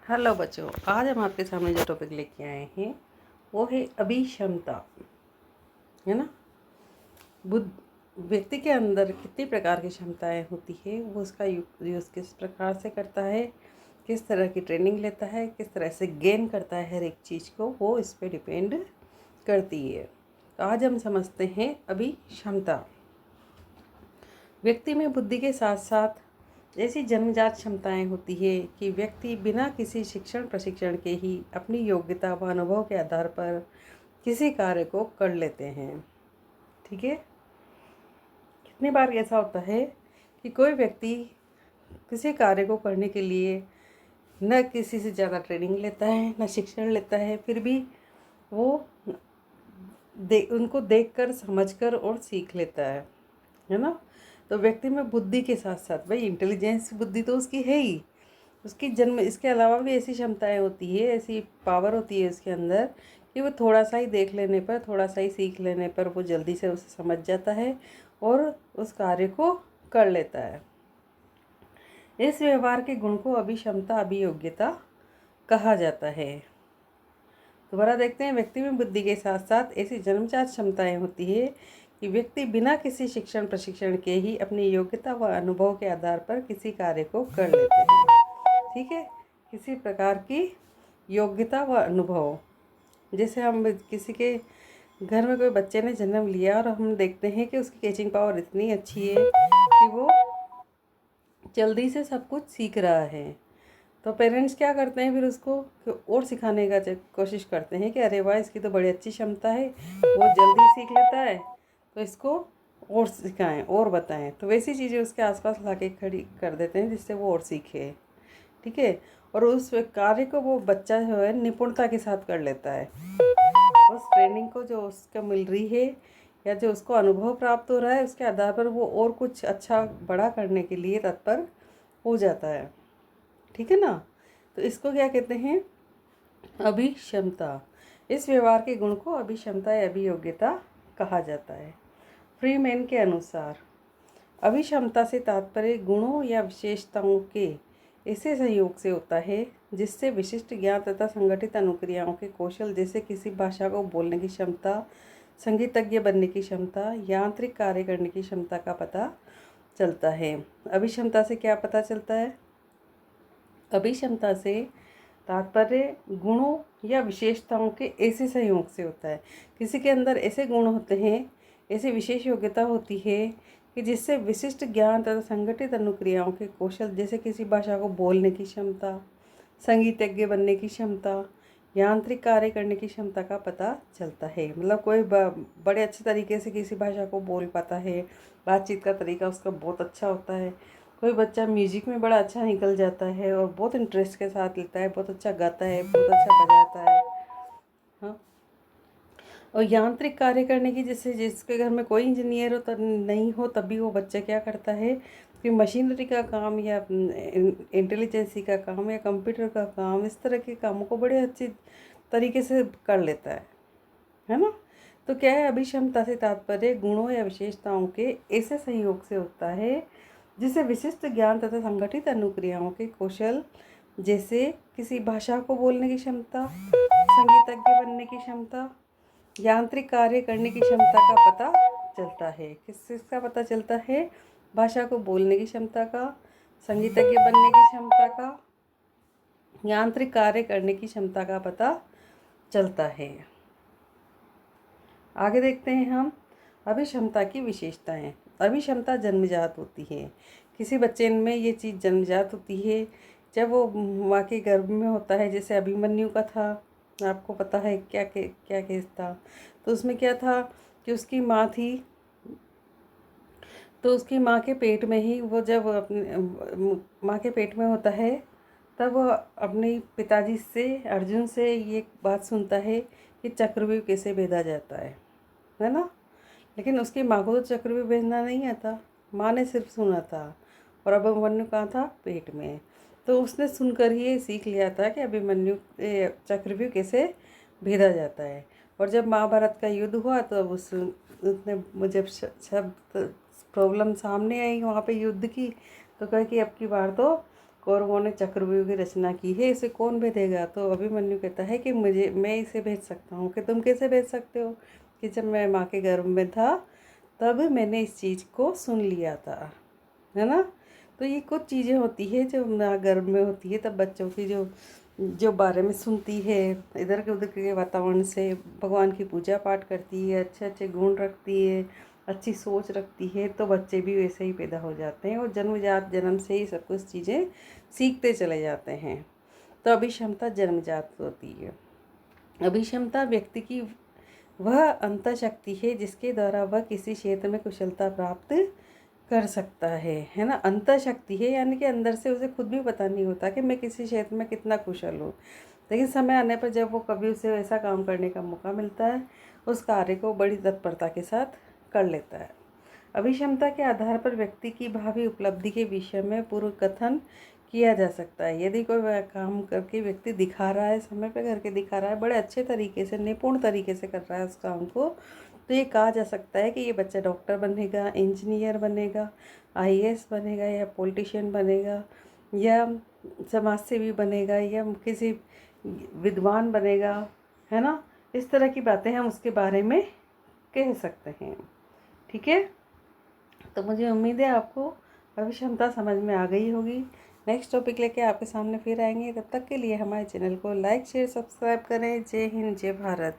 Hello बच्चों, आज हम आपके सामने जो टॉपिक लेके आए हैं वो है अभिक्षमता। है ना। बुद्ध व्यक्ति के अंदर कितनी प्रकार की क्षमताएं होती है, वो उसका यूज़ किस प्रकार से करता है, किस तरह की ट्रेनिंग लेता है, किस तरह से गेन करता है हर एक चीज़ को, वो इस पे डिपेंड करती है। तो आज हम समझते हैं अभिक्षमता। व्यक्ति में बुद्धि के साथ साथ ऐसी जन्मजात क्षमताएं होती है कि व्यक्ति बिना किसी शिक्षण प्रशिक्षण के ही अपनी योग्यता व अनुभव के आधार पर किसी कार्य को कर लेते हैं। ठीक है। कितनी बार ऐसा होता है कि कोई व्यक्ति किसी कार्य को करने के लिए न किसी से ज़्यादा ट्रेनिंग लेता है, न शिक्षण लेता है, फिर भी वो उनको देखकर, समझकर और सीख लेता है ना। तो व्यक्ति में बुद्धि के साथ साथ भाई इंटेलिजेंस बुद्धि तो उसकी है ही, उसकी जन्म इसके अलावा भी ऐसी क्षमताएं होती है, ऐसी पावर होती है उसके अंदर कि वो थोड़ा सा ही देख लेने पर, थोड़ा सा ही सीख लेने पर वो जल्दी से उसे समझ जाता है और उस कार्य को कर लेता है। इस व्यवहार के गुण को अभिक्षमता, अभियोग्यता कहा जाता है। दोबारा देखते हैं। व्यक्ति में बुद्धि के साथ साथ ऐसी जन्मजात क्षमताएं होती है कि व्यक्ति बिना किसी शिक्षण प्रशिक्षण के ही अपनी योग्यता व अनुभव के आधार पर किसी कार्य को कर लेते हैं। ठीक है। किसी प्रकार की योग्यता व अनुभव, जैसे हम किसी के घर में कोई बच्चे ने जन्म लिया और हम देखते हैं कि उसकी कैचिंग पावर इतनी अच्छी है कि वो जल्दी से सब कुछ सीख रहा है, तो पेरेंट्स क्या करते हैं फिर उसको और सिखाने का कोशिश करते हैं कि अरे वाह, इसकी तो बड़ी अच्छी क्षमता है, वो जल्दी सीख लेता है, तो इसको और सिखाएं और बताएं। तो वैसी चीज़ें उसके आसपास लाके खड़ी कर देते हैं जिससे वो और सीखे। ठीक है। और उस कार्य को वो बच्चा जो है निपुणता के साथ कर लेता है। उस ट्रेनिंग को जो उसको मिल रही है या जो उसको अनुभव प्राप्त हो रहा है, उसके आधार पर वो और कुछ अच्छा बड़ा करने के लिए तत्पर हो जाता है। ठीक है ना। तो इसको क्या कहते हैं? अभिक्षमता। इस व्यवहार के गुण को अभिक्षमता या अभियोग्यता कहा जाता है। फ्रीमैन के अनुसार अभिक्षमता से तात्पर्य गुणों या विशेषताओं के ऐसे संयोग से होता है जिससे विशिष्ट ज्ञान तथा संगठित अनुक्रियाओं के कौशल, जैसे किसी भाषा को बोलने की क्षमता, संगीतज्ञ बनने की क्षमता, यांत्रिक कार्य करने की क्षमता का पता चलता है। अभिक्षमता से क्या पता चलता है? अभिक्षमता से तात्पर्य गुणों या विशेषताओं के ऐसे संयोग से होता है। किसी के अंदर ऐसे गुण होते हैं, ऐसी विशेष योग्यता होती है कि जिससे विशिष्ट ज्ञान तथा संगठित अनुक्रियाओं के कौशल, जैसे किसी भाषा को बोलने की क्षमता, संगीतज्ञ बनने की क्षमता, यांत्रिक कार्य करने की क्षमता का पता चलता है। मतलब कोई बड़े अच्छे तरीके से किसी भाषा को बोल पाता है, बातचीत का तरीका उसका बहुत अच्छा होता है। कोई बच्चा म्यूजिक में बड़ा अच्छा निकल जाता है और बहुत इंटरेस्ट के साथ लेता है, बहुत अच्छा गाता है, बहुत अच्छा बजाता है। हाँ। और यांत्रिक कार्य करने की, जैसे जिसके घर में कोई इंजीनियर हो तब नहीं हो, तब भी वो बच्चा क्या करता है कि मशीनरी का काम या इंटेलिजेंसी का काम या कंप्यूटर का काम, इस तरह के कामों को बड़े अच्छे तरीके से कर लेता है ना। तो क्या है? अभिक्षमता से तात्पर्य गुणों या विशेषताओं के ऐसे संयोग से होता है जिसे विशिष्ट ज्ञान तथा संगठित अनुक्रियाओं के कौशल, जैसे किसी भाषा को बोलने की क्षमता, संगीतज्ञ बनने की क्षमता, यांत्रिक कार्य करने की क्षमता का पता चलता है। किसका पता चलता है? भाषा को बोलने की क्षमता का, संगीतज्ञ बनने की क्षमता का, यांत्रिक कार्य करने की क्षमता का पता चलता है। आगे देखते हैं हम अभिक्षमता की विशेषताएं। अभिक्षमता जन्मजात होती है। किसी बच्चे में ये चीज़ जन्मजात होती है जब वो माँ के गर्भ में होता है। जैसे अभिमन्यु का था, आपको पता है क्या क्या केस था। तो उसमें क्या था कि उसकी माँ थी, तो उसकी माँ के पेट में ही वो जब अपने माँ के पेट में होता है, तब वो अपने पिताजी से, अर्जुन से ये बात सुनता है कि चक्रव्यूह कैसे भेदा जाता है ना। लेकिन उसकी माँ को तो चक्रव्यूह भेजना नहीं आता, माँ ने सिर्फ सुना था। और अभिमन्यु कहाँ था? पेट में। तो उसने सुनकर ही ये सीख लिया था कि अभिमन्यु चक्रव्यूह कैसे भेदा जाता है। और जब महाभारत का युद्ध हुआ तो उसने जब सब प्रॉब्लम सामने आई वहाँ पे युद्ध की, तो कहा कि अब की बार तो कौरवों ने चक्रव्यूह की रचना की है, इसे कौन भेदेगा? तो अभिमन्यु कहता है कि मैं इसे भेज सकता हूँ। कि तुम कैसे भेज सकते हो? कि जब मैं माँ के गर्भ में था तब मैंने इस चीज़ को सुन लिया था, है ना। तो ये कुछ चीज़ें होती है जो माँ गर्भ में होती है, तब बच्चों की जो जो बारे में सुनती है, इधर के उधर के वातावरण से, भगवान की पूजा पाठ करती है, अच्छे अच्छे गुण रखती है, अच्छी सोच रखती है, तो बच्चे भी वैसे ही पैदा हो जाते हैं और जन्म से ही सब कुछ चीज़ें सीखते चले जाते हैं। तो अभिक्षमता जन्मजात होती है। अभिक्षमता व्यक्ति की वह अंतःशक्ति है जिसके द्वारा वह किसी क्षेत्र में कुशलता प्राप्त कर सकता है ना। अंतःशक्ति है यानी कि अंदर से उसे खुद भी पता नहीं होता कि मैं किसी क्षेत्र में कितना कुशल हूँ, लेकिन समय आने पर जब वो कभी उसे ऐसा काम करने का मौका मिलता है, उस कार्य को बड़ी तत्परता के साथ कर लेता है। अभिक्षमता के आधार पर व्यक्ति की भावी उपलब्धि के विषय में पूर्व कथन किया जा सकता है। यदि कोई वह काम करके व्यक्ति दिखा रहा है, समय पे करके दिखा रहा है, बड़े अच्छे तरीके से, निपुण तरीके से कर रहा है उस काम को, तो ये कहा जा सकता है कि ये बच्चा डॉक्टर बनेगा, इंजीनियर बनेगा, आईएएस बनेगा, या पॉलिटिशियन बनेगा, या समाज सेवी बनेगा, या किसी विद्वान बनेगा, है ना। इस तरह की बातें हम उसके बारे में कह सकते हैं। ठीक है, तो मुझे उम्मीद है आपको अभिक्षमता समझ में आ गई होगी। नेक्स्ट टॉपिक लेके आपके सामने फिर आएंगे। तब तक के लिए हमारे चैनल को लाइक शेयर सब्सक्राइब करें। जय हिंद, जय भारत।